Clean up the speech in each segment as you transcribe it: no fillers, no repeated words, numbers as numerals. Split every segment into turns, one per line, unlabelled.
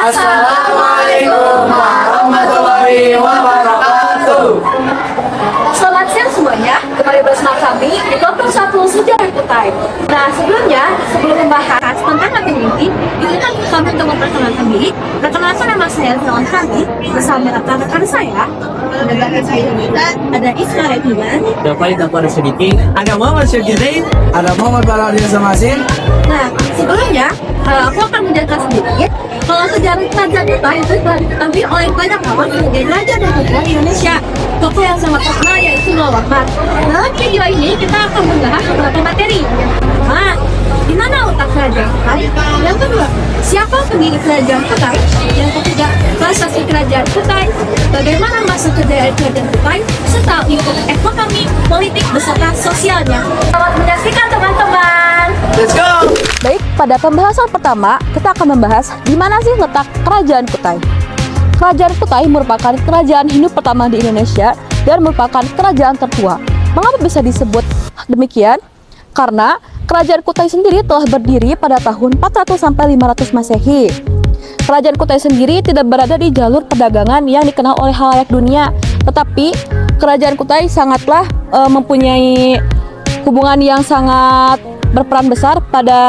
Assalamualaikum warahmatullahi wabarakatuh.
Selamat siang semuanya, kembali bersama kami di kelompok 1 Sejarah Kutai. Nah sebelum membahas tentang Nabi Mimpi, izinkan kami untuk memperkenalkan diri. Perkenalkan nama saya Zawan Hamid, bersama rekan-rekan saya. Ada Isra Rekiman.
Dapat sedikit.
Ada Muhammad Syekh, ada Muhammad Baladia Samasin.
Nah sebelumnya, aku akan menjelaskan sedikit kalau sejarah kerajaan Kutai itu telah diketahui oleh banyak orang sebagai raja dan putri Indonesia. Tokoh yang sangat terkenal yaitu Mullah Warman. Dalam video ini kita akan membahas beberapa materi. Nah, di mana letak kerajaan Kutai? Yang kedua, siapa pendiri kerajaan Kutai? Yang ketiga, prestasi kerajaan Kutai, bagaimana masa kejayaan kerajaan Kutai, serta lingkup ekonomi, politik, beserta sosialnya. Selamat menyaksikan teman-teman.
Let's go.
Baik, pada pembahasan pertama, kita akan membahas di mana sih letak kerajaan Kutai. Kerajaan Kutai merupakan kerajaan Hindu pertama di Indonesia dan merupakan kerajaan tertua. Mengapa bisa disebut demikian? Karena kerajaan Kutai sendiri telah berdiri pada tahun 400 sampai 500 Masehi. Kerajaan Kutai sendiri tidak berada di jalur perdagangan yang dikenal oleh khalayak dunia, tetapi kerajaan Kutai sangatlah mempunyai hubungan yang sangat berperan besar pada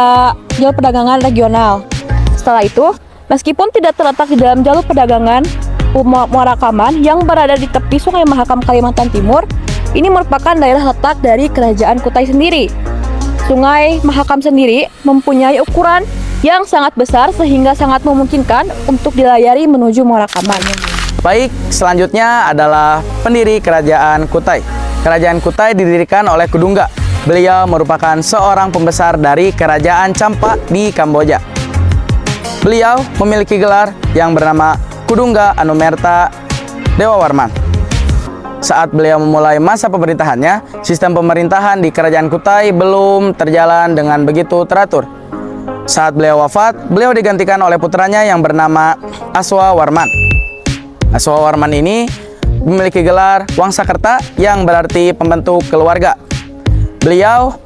jalur perdagangan regional. Setelah itu, meskipun tidak terletak di dalam jalur perdagangan, Muara Kaman yang berada di tepi Sungai Mahakam Kalimantan Timur, ini merupakan daerah letak dari kerajaan Kutai sendiri. Sungai Mahakam sendiri mempunyai ukuran yang sangat besar sehingga sangat memungkinkan untuk dilayari menuju Muara Kaman.
Baik, selanjutnya adalah pendiri kerajaan Kutai. Kerajaan Kutai didirikan oleh Kudungga. Beliau merupakan seorang pembesar dari kerajaan Champa di Kamboja. Beliau memiliki gelar yang bernama Kudungga Anumerta Dewa Warman. Saat beliau memulai masa pemerintahannya, sistem pemerintahan di kerajaan Kutai belum terjalan dengan begitu teratur. Saat beliau wafat, beliau digantikan oleh putranya yang bernama Aswa Warman. Aswa Warman ini memiliki gelar Wangsakerta yang berarti pembentuk keluarga. Beliau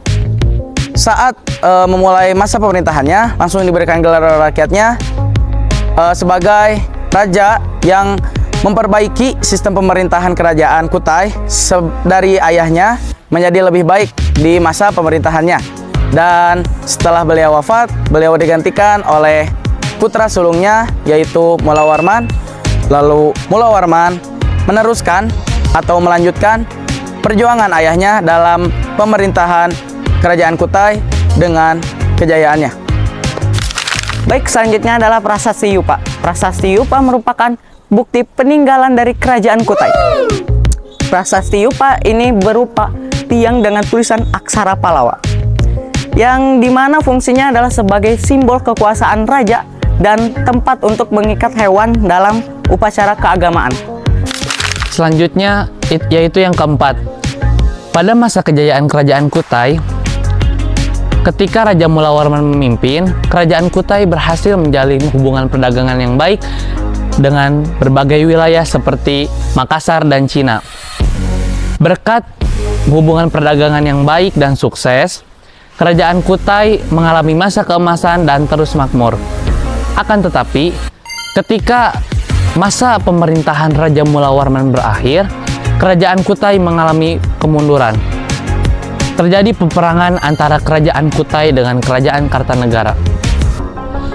saat memulai masa pemerintahannya langsung diberikan gelar rakyatnya sebagai raja yang memperbaiki sistem pemerintahan kerajaan Kutai dari ayahnya menjadi lebih baik di masa pemerintahannya. Dan setelah beliau wafat, beliau digantikan oleh putra sulungnya yaitu Mullah Warman. Lalu Mullah Warman meneruskan atau melanjutkan perjuangan ayahnya dalam pemerintahan kerajaan Kutai dengan kejayaannya.
Baik, selanjutnya adalah Prasasti Yupa. Prasasti Yupa merupakan bukti peninggalan dari kerajaan Kutai. Prasasti Yupa ini berupa tiang dengan tulisan aksara Pallawa, yang dimana fungsinya adalah sebagai simbol kekuasaan raja dan tempat untuk mengikat hewan dalam upacara keagamaan.
Selanjutnya yaitu yang keempat. Pada masa kejayaan kerajaan Kutai, ketika Raja Mullah Warman memimpin, kerajaan Kutai berhasil menjalin hubungan perdagangan yang baik dengan berbagai wilayah seperti Makassar dan Cina. Berkat hubungan perdagangan yang baik dan sukses, kerajaan Kutai mengalami masa keemasan dan terus makmur. Akan tetapi, ketika masa pemerintahan Raja Mullah Warman berakhir, kerajaan Kutai mengalami kemunduran. Terjadi peperangan antara kerajaan Kutai dengan kerajaan Kartanegara.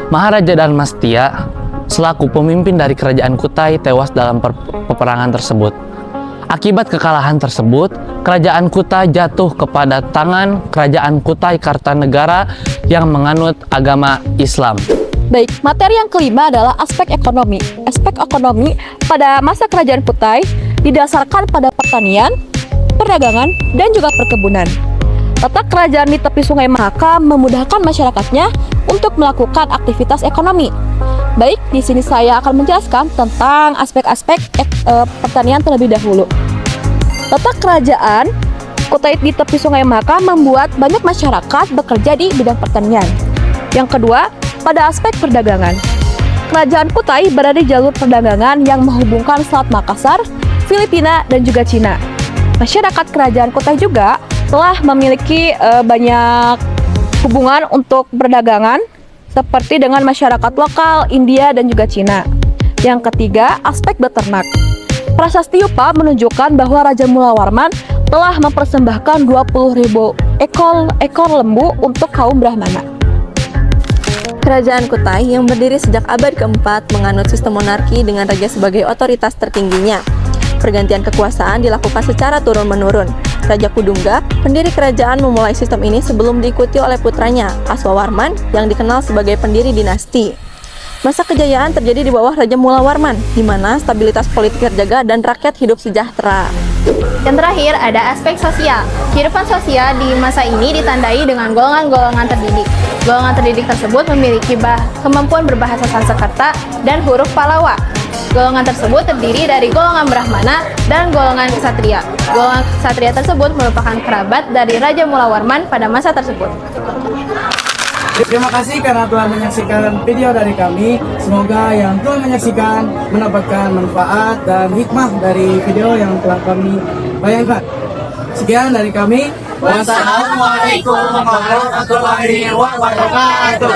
Maharaja Dharmastia selaku pemimpin dari kerajaan Kutai tewas dalam peperangan tersebut. Akibat kekalahan tersebut, kerajaan Kutai jatuh kepada tangan kerajaan Kutai Kartanegara yang menganut agama Islam.
Baik, materi yang kelima adalah aspek ekonomi. Aspek ekonomi pada masa kerajaan Kutai didasarkan pada pertanian, perdagangan, dan juga perkebunan. Letak kerajaan di tepi Sungai Mahakam memudahkan masyarakatnya untuk melakukan aktivitas ekonomi. Baik, di sini saya akan menjelaskan tentang aspek-aspek pertanian terlebih dahulu. Letak kerajaan Kutai di tepi Sungai Mahakam membuat banyak masyarakat bekerja di bidang pertanian. Yang kedua, pada aspek perdagangan. Kerajaan Kutai berada di jalur perdagangan yang menghubungkan Selat Makassar, Filipina, dan juga Cina. Masyarakat kerajaan Kutai juga telah memiliki banyak hubungan untuk perdagangan seperti dengan masyarakat lokal, India, dan juga Cina. Yang ketiga, aspek beternak. Prasasti Yupa menunjukkan bahwa Raja Mulawarman telah mempersembahkan 20.000 ekor lembu untuk kaum Brahmana.
Kerajaan Kutai yang berdiri sejak abad keempat menganut sistem monarki dengan raja sebagai otoritas tertingginya. Pergantian kekuasaan dilakukan secara turun-menurun. Raja Kudungga, pendiri kerajaan, memulai sistem ini sebelum diikuti oleh putranya, Aswawarman, yang dikenal sebagai pendiri dinasti. Masa kejayaan terjadi di bawah Raja Mulawarman, di mana stabilitas politik terjaga dan rakyat hidup sejahtera.
Yang terakhir ada aspek sosial. Kehidupan sosial di masa ini ditandai dengan golongan-golongan terdidik. Golongan terdidik tersebut memiliki kemampuan berbahasa Sanskerta dan huruf Pallawa. Golongan tersebut terdiri dari golongan Brahmana dan golongan Ksatria. Golongan Ksatria tersebut merupakan kerabat dari Raja Mulawarman pada masa tersebut.
Terima kasih karena telah menyaksikan video dari kami. Semoga yang telah menyaksikan mendapatkan manfaat dan hikmah dari video yang telah kami bayangkan. Sekian dari kami. Wassalamualaikum warahmatullahi wabarakatuh.